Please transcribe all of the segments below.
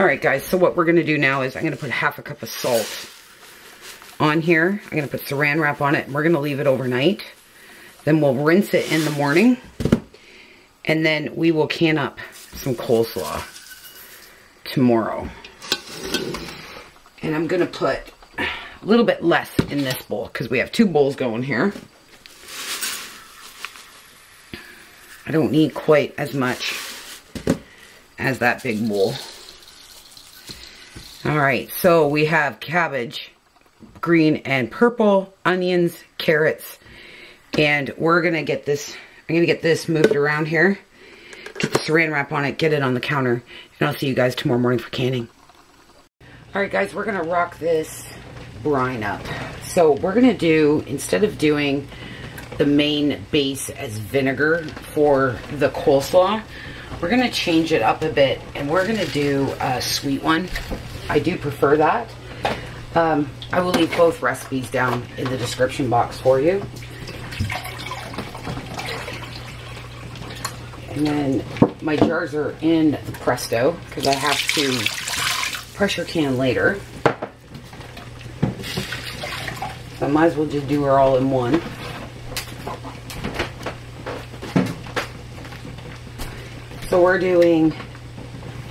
Alright guys, so what we're going to do now is I'm going to put half a cup of salt on here. I'm going to put saran wrap on it, and we're going to leave it overnight. Then we'll rinse it in the morning, and then we will can up some coleslaw tomorrow. And I'm going to put a little bit less in this bowl because we have 2 bowls going here. I don't need quite as much as that big bowl. Alright, so we have cabbage, green and purple, onions, carrots, and we're going to get this, I'm going to get this moved around here, get the saran wrap on it, get it on the counter, and I'll see you guys tomorrow morning for canning. Alright guys, we're going to rock this brine up. So we're going to do, instead of doing the main base as vinegar for the coleslaw, we're going to change it up a bit, and we're going to do a sweet one. I do prefer that. I will leave both recipes down in the description box for you. And then my jars are in the Presto because I have to pressure can later. So I might as well just do her all in one. So we're doing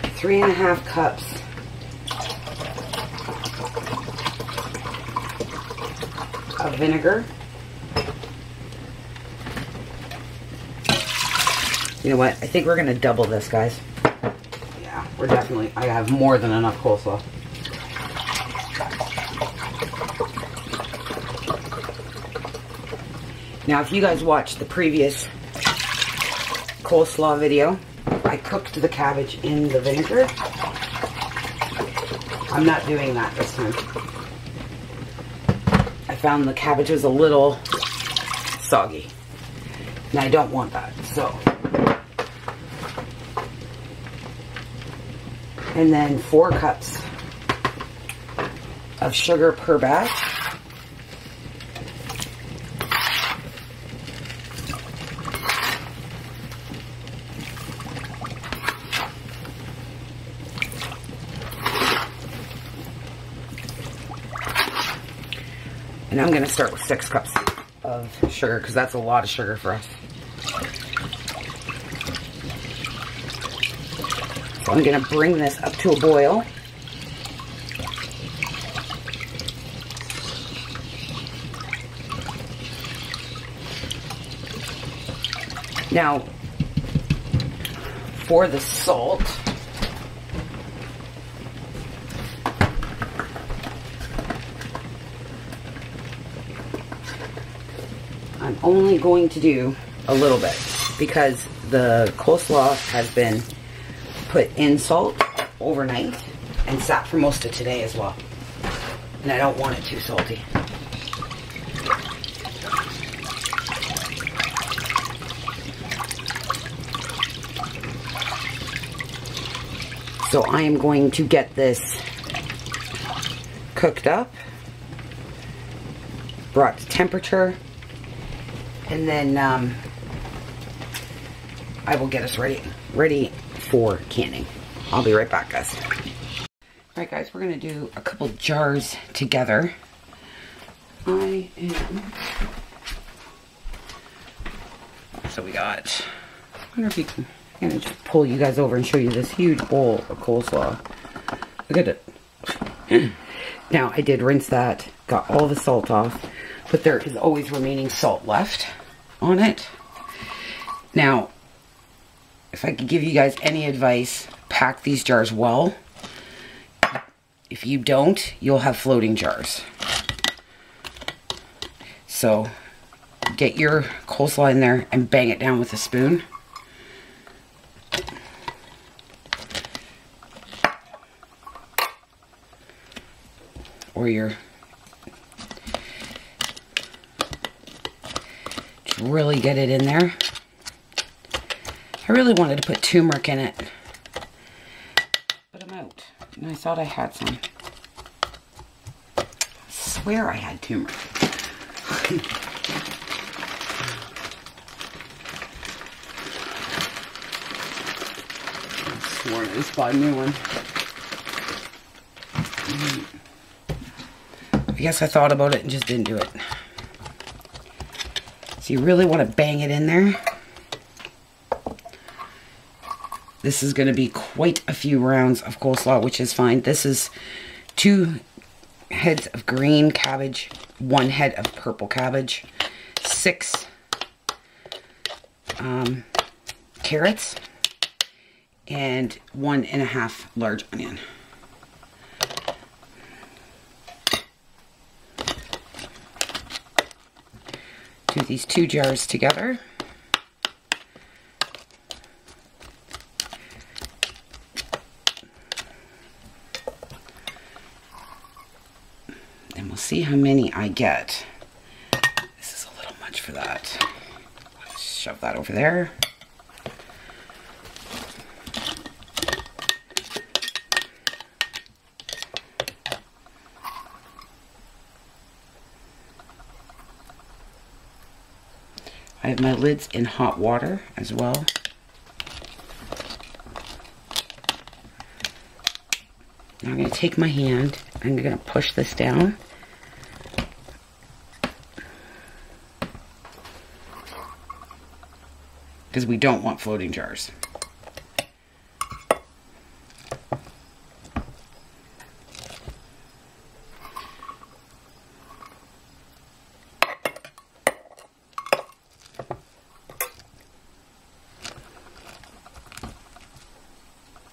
3.5 cups of vinegar. You know what? I think we're going to double this, guys. Yeah, we're definitely, I have more than enough coleslaw. Now, if you guys watched the previous coleslaw video, I cooked the cabbage in the vinegar. I'm not doing that this time. I found the cabbage was a little soggy, and I don't want that, so. And then 4 cups of sugar per batch. And I'm going to start with 6 cups of sugar because that's a lot of sugar for us. So I'm going to bring this up to a boil. Now, for the salt, I'm only going to do a little bit because the coleslaw has been put in salt overnight and sat for most of today as well. And I don't want it too salty. So I am going to get this cooked up, brought to temperature, and then I will get us ready for canning. I'll be right back, guys. Alright guys, we're going to do a couple jars together. So we got, I wonder if you can, I'm going to just pull you guys over and show you this huge bowl of coleslaw. Look at it. Now, I did rinse that, got all the salt off, but there is always remaining salt left on it. Now, if I could give you guys any advice, pack these jars well. If you don't, you'll have floating jars. So, get your coleslaw in there and bang it down with a spoon. Or your, just really get it in there. I really wanted to put turmeric in it, but I'm out. And I thought I had some. I swear I had turmeric. I swore I just bought a new one. I guess I thought about it and just didn't do it. So you really want to bang it in there. This is going to be quite a few rounds of coleslaw, which is fine. This is 2 heads of green cabbage, 1 head of purple cabbage, 6 carrots, and 1.5 large onion. Do these 2 jars together. And we'll see how many I get. This is a little much for that. Let's shove that over there. I have my lids in hot water as well. Now I'm going to take my hand and I'm going to push this down. Because we don't want floating jars.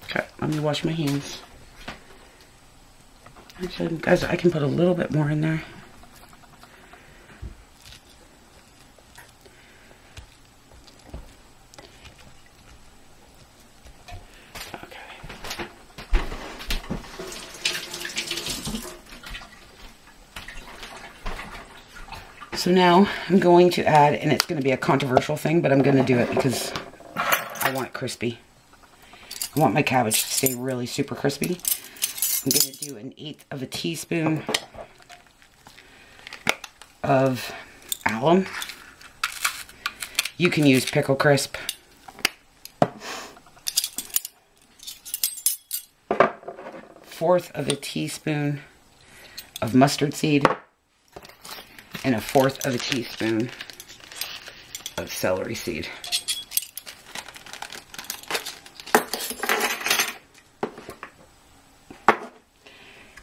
Okay, let me wash my hands. Actually, guys, I can put a little bit more in there. So now I'm going to add, and it's going to be a controversial thing, but I'm going to do it because I want it crispy. I want my cabbage to stay really super crispy. I'm going to do 1/8 of a teaspoon of alum. You can use pickle crisp. 1/4 of a teaspoon of mustard seed. And 1/4 of a teaspoon of celery seed.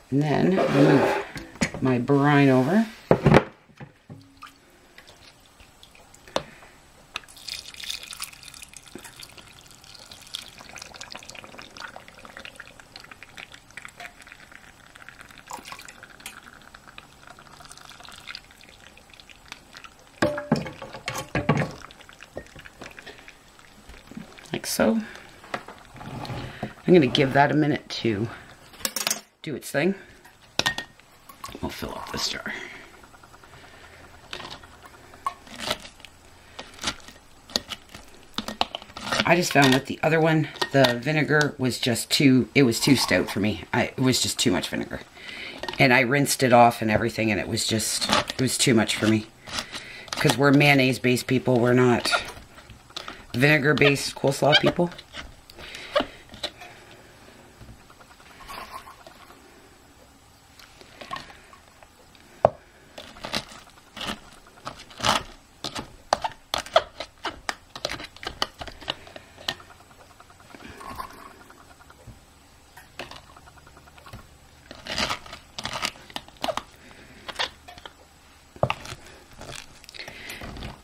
And then move my brine over. Like so. I'm going to give that a minute to do its thing. We'll fill up this jar. I just found with the other one, the vinegar was just too, it was too stout for me. It was just too much vinegar. And I rinsed it off and everything, and it was just, it was too much for me. Because we're mayonnaise-based people, we're not vinegar-based coleslaw people.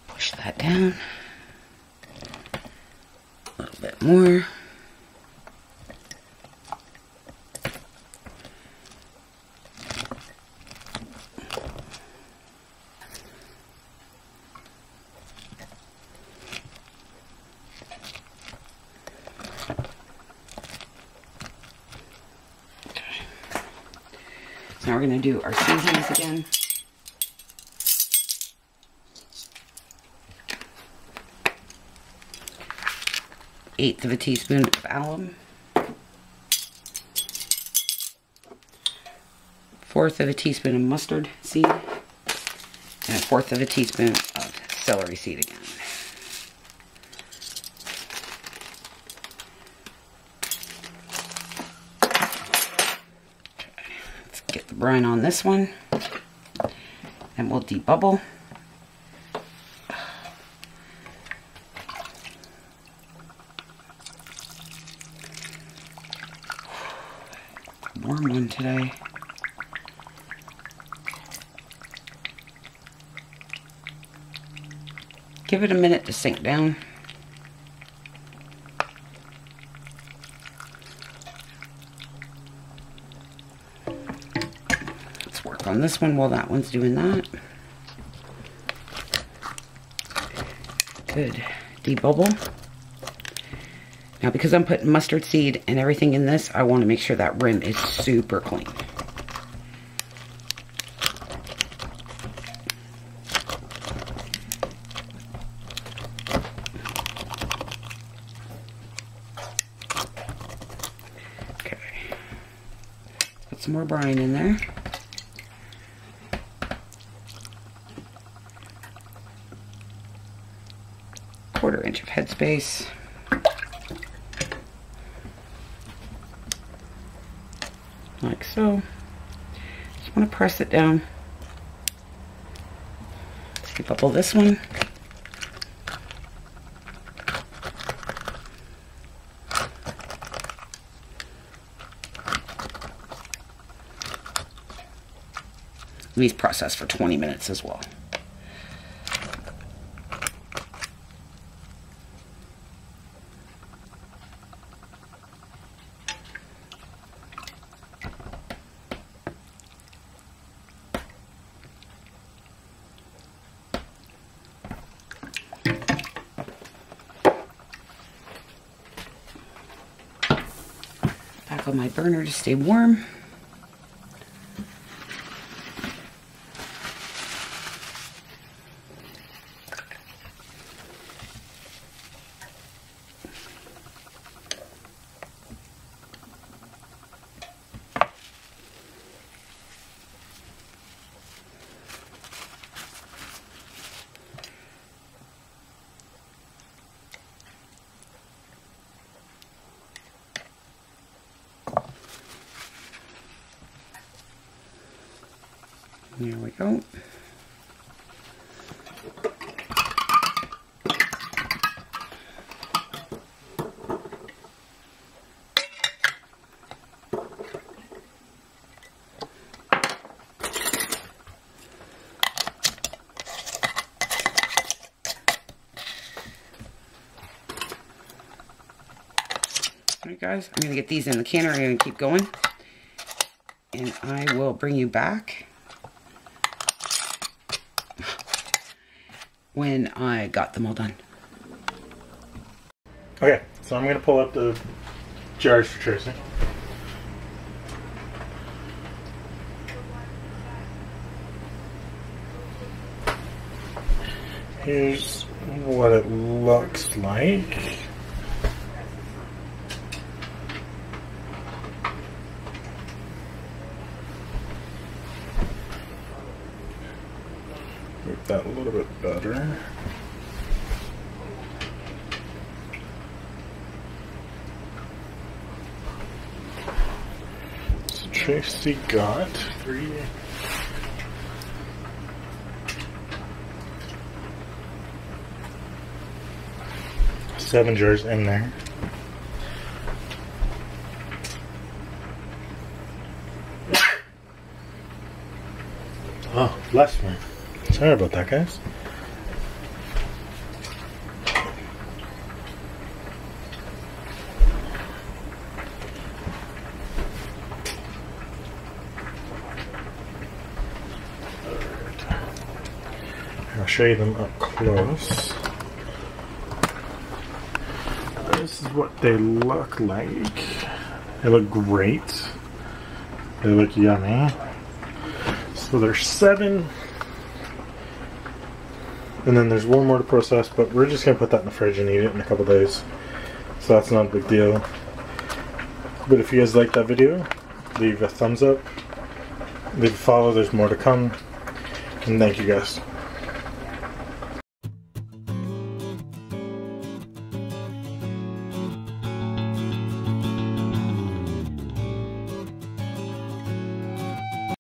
Push that down. A little bit more. Now we're going to do our seasonings again. 1/8 of a teaspoon of alum. 1/4 of a teaspoon of mustard seed. And 1/4 of a teaspoon of celery seed again. Okay. get the brine on this one. And we'll debubble. Warm one today. Give it a minute to sink down. Let's work on this one while that one's doing that. Good. Debubble. Now, because I'm putting mustard seed and everything in this, I want to make sure that rim is super clean. Okay. Put some more brine in there. Quarter inch of headspace. Like so. Just want to press it down. Let's debubble this one. These process for 20 minutes as well. Back on my burner to stay warm. There we go. Alright guys, I'm going to get these in the canner. I'm going to keep going. And I will bring you back when I got them all done. Okay, so I'm going to pull up the jars for Tracy. Here's what it looks like. Make that a little bit better. So Tracy got 7 jars in there. Oh, bless me. Sorry about that, guys. I'll show you them up close. This is what they look like. They look great. They look yummy. So there's 7. And then there's 1 more to process, but we're just going to put that in the fridge and eat it in a couple days. So that's not a big deal. But if you guys like that video, leave a thumbs up. Leave a follow, there's more to come. And thank you guys.